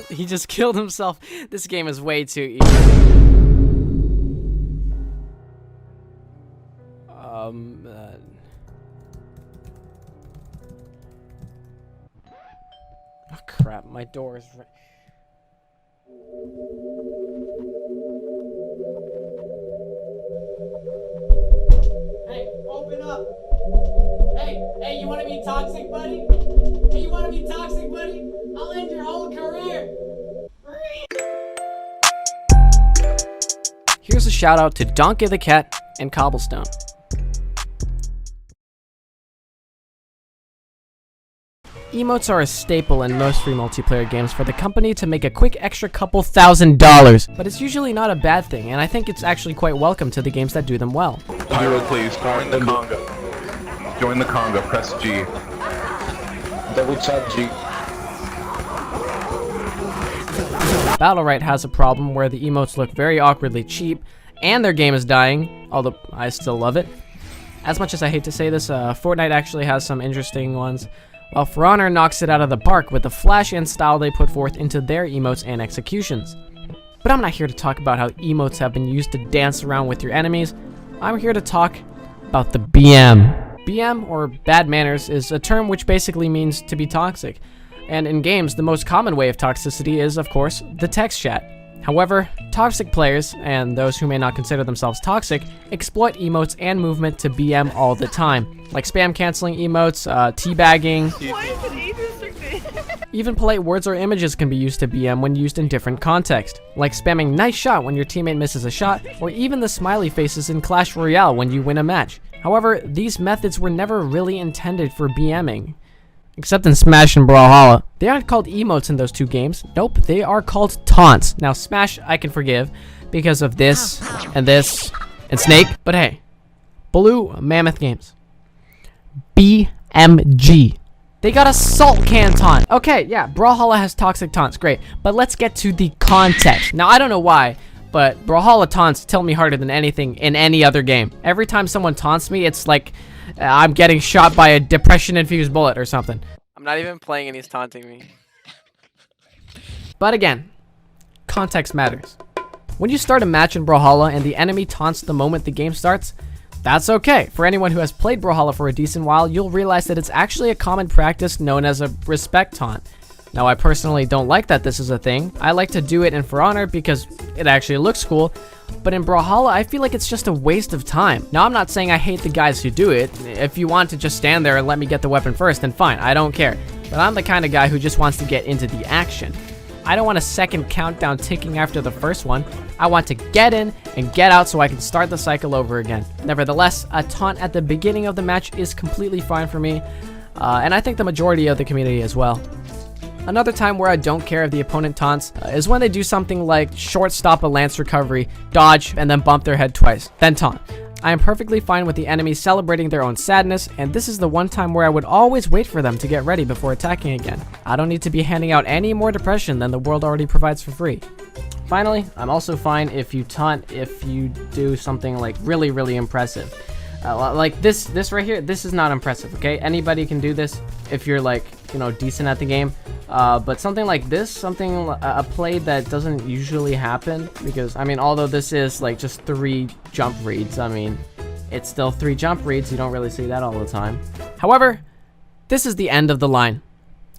He just killed himself. This game is way too easy. Oh crap, my door is Hey, open up! Hey, you wanna be toxic, buddy? Hey, you wanna be toxic, buddy? I'll end your whole career! Here's a shout out to Donkeh the Cat and Cobblestone. Emotes are a staple in most free multiplayer games for the company to make a quick extra couple $1,000s, but it's usually not a bad thing, and I think it's actually quite welcome to the games that do them well. Pyro, please, join the conga. Join the conga, press G. Double tap G. Battlerite has a problem where the emotes look very awkwardly cheap, and their game is dying, although I still love it. As much as I hate to say this, Fortnite actually has some interesting ones, while For Honor knocks it out of the park with the flash and style they put forth into their emotes and executions. But I'm not here to talk about how emotes have been used to dance around with your enemies. I'm here to talk about the BM. BM, or bad manners, is a term which basically means to be toxic. And in games, the most common way of toxicity is, of course, the text chat. However, toxic players, and those who may not consider themselves toxic, exploit emotes and movement to BM all the time. Like spam canceling emotes, teabagging. Why is it age restricted? Even polite words or images can be used to BM when used in different contexts. Like spamming nice shot when your teammate misses a shot, or even the smiley faces in Clash Royale when you win a match. However, these methods were never really intended for BMing. Except in Smash and Brawlhalla. They aren't called emotes in those two games. Nope, they are called taunts. Now, Smash I can forgive because of this and Snake. But hey, Blue Mammoth Games. BMG. They got a salt can taunt. Okay, yeah, Brawlhalla has toxic taunts. Great. But let's get to the context. Now, I don't know why, but Brawlhalla taunts tell me harder than anything in any other game. Every time someone taunts me, it's like I'm getting shot by a depression-infused bullet or something. I'm not even playing and he's taunting me. But again, context matters. When you start a match in Brawlhalla and the enemy taunts the moment the game starts, that's okay. For anyone who has played Brawlhalla for a decent while, you'll realize that it's actually a common practice known as a respect taunt. Now, I personally don't like that this is a thing. I like to do it in For Honor because it actually looks cool, but in Brawlhalla, I feel like it's just a waste of time. Now, I'm not saying I hate the guys who do it. If you want to just stand there and let me get the weapon first, then fine, I don't care. But I'm the kind of guy who just wants to get into the action. I don't want a second countdown ticking after the first one. I want to get in and get out so I can start the cycle over again. Nevertheless, a taunt at the beginning of the match is completely fine for me, and I think the majority of the community as well. Another time where I don't care if the opponent taunts is when they do something like short stop a lance recovery, dodge, and then bump their head twice, then taunt. I am perfectly fine with the enemy celebrating their own sadness, and this is the one time where I would always wait for them to get ready before attacking again. I don't need to be handing out any more depression than the world already provides for free. Finally, I'm also fine if you taunt if you do something like really impressive. Like this right here, this is not impressive, okay? Anybody can do this if you're like, you know, decent at the game. But something like this, a play that doesn't usually happen, because, I mean, although this is like just 3 jump reads, I mean, it's still 3 jump reads, you don't really see that all the time. However, this is the end of the line.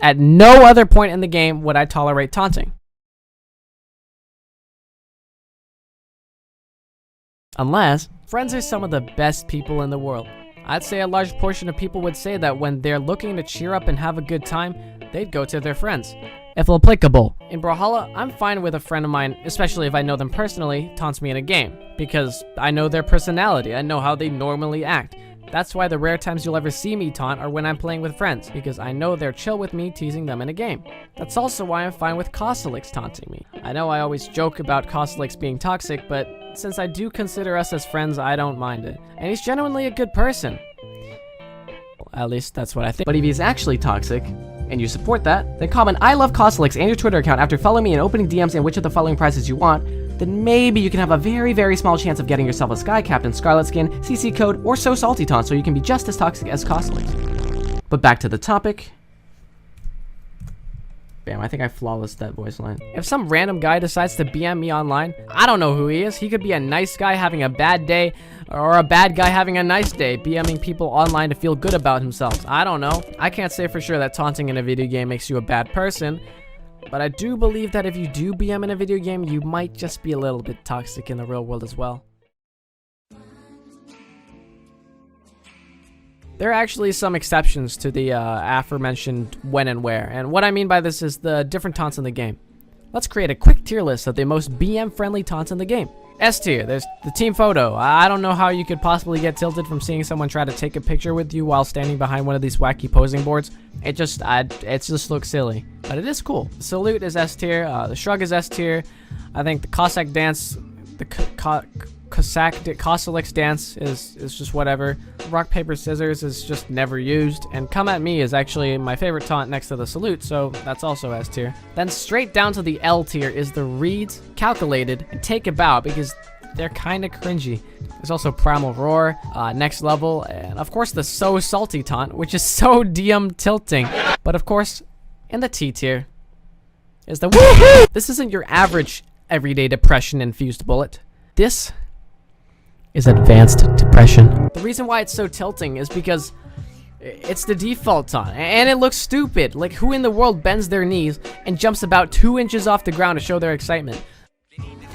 At no other point in the game would I tolerate taunting. Unless, friends are some of the best people in the world. I'd say a large portion of people would say that when they're looking to cheer up and have a good time, they'd go to their friends, if applicable. In Brawlhalla, I'm fine with a friend of mine, especially if I know them personally, taunts me in a game, because I know their personality, I know how they normally act. That's why the rare times you'll ever see me taunt are when I'm playing with friends, because I know they're chill with me teasing them in a game. That's also why I'm fine with Cossalix taunting me. I know I always joke about Cossalix being toxic, but since I do consider us as friends, I don't mind it. And he's genuinely a good person. At least that's what I think. But if he's actually toxic, and you support that, then comment I love Cossalix and your Twitter account after following me and opening DMs and which of the following prizes you want, then maybe you can have a very small chance of getting yourself a Sky Captain, Scarlet Skin, CC code, or So Salty taunt so you can be just as toxic as Cossalix. But back to the topic. Bam, I think I flawlessed that voice line. If some random guy decides to BM me online, I don't know who he is. He could be a nice guy having a bad day, or a bad guy having a nice day, BMing people online to feel good about himself. I don't know. I can't say for sure that taunting in a video game makes you a bad person, but I do believe that if you do BM in a video game, you might just be a little bit toxic in the real world as well. There are actually some exceptions to the aforementioned when and where, and what I mean by this is the different taunts in the game. Let's create a quick tier list of the most BM-friendly taunts in the game. S tier, there's the team photo. I don't know how you could possibly get tilted from seeing someone try to take a picture with you while standing behind one of these wacky posing boards. It just looks silly, but it is cool. The salute is S tier, the shrug is S tier. I think the Cossack dance, the Cossack's dance is just whatever. Rock, paper, scissors is just never used. And come at me is actually my favorite taunt next to the salute, so that's also S tier. Then straight down to the L tier is the reads, calculated, and take a bow because they're kind of cringy. There's also primal roar, next level, and of course the so salty taunt, which is so DM tilting. But of course, in the T tier is the woohoo! This isn't your average everyday depression infused bullet. This is advanced depression. The reason why it's so tilting is because it's the default taunt, and it looks stupid. Like, who in the world bends their knees and jumps about 2 inches off the ground to show their excitement?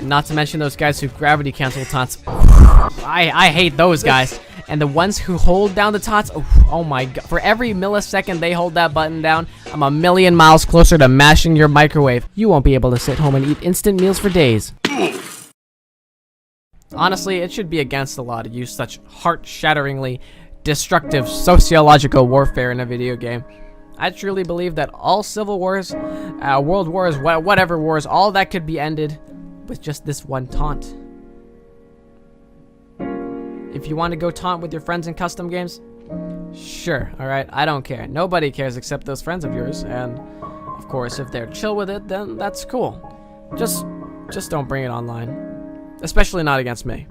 Not to mention those guys who gravity cancel taunts. I hate those guys. And the ones who hold down the taunts, oh my god. For every millisecond they hold that button down, I'm a million miles closer to mashing your microwave. You won't be able to sit home and eat instant meals for days. Honestly, it should be against the law to use such heart-shatteringly destructive sociological warfare in a video game. I truly believe that all civil wars, world wars, whatever wars, all that could be ended with just this one taunt. If you want to go taunt with your friends in custom games, sure, alright, I don't care. Nobody cares except those friends of yours, and of course, if they're chill with it, then that's cool. Just don't bring it online. Especially not against me.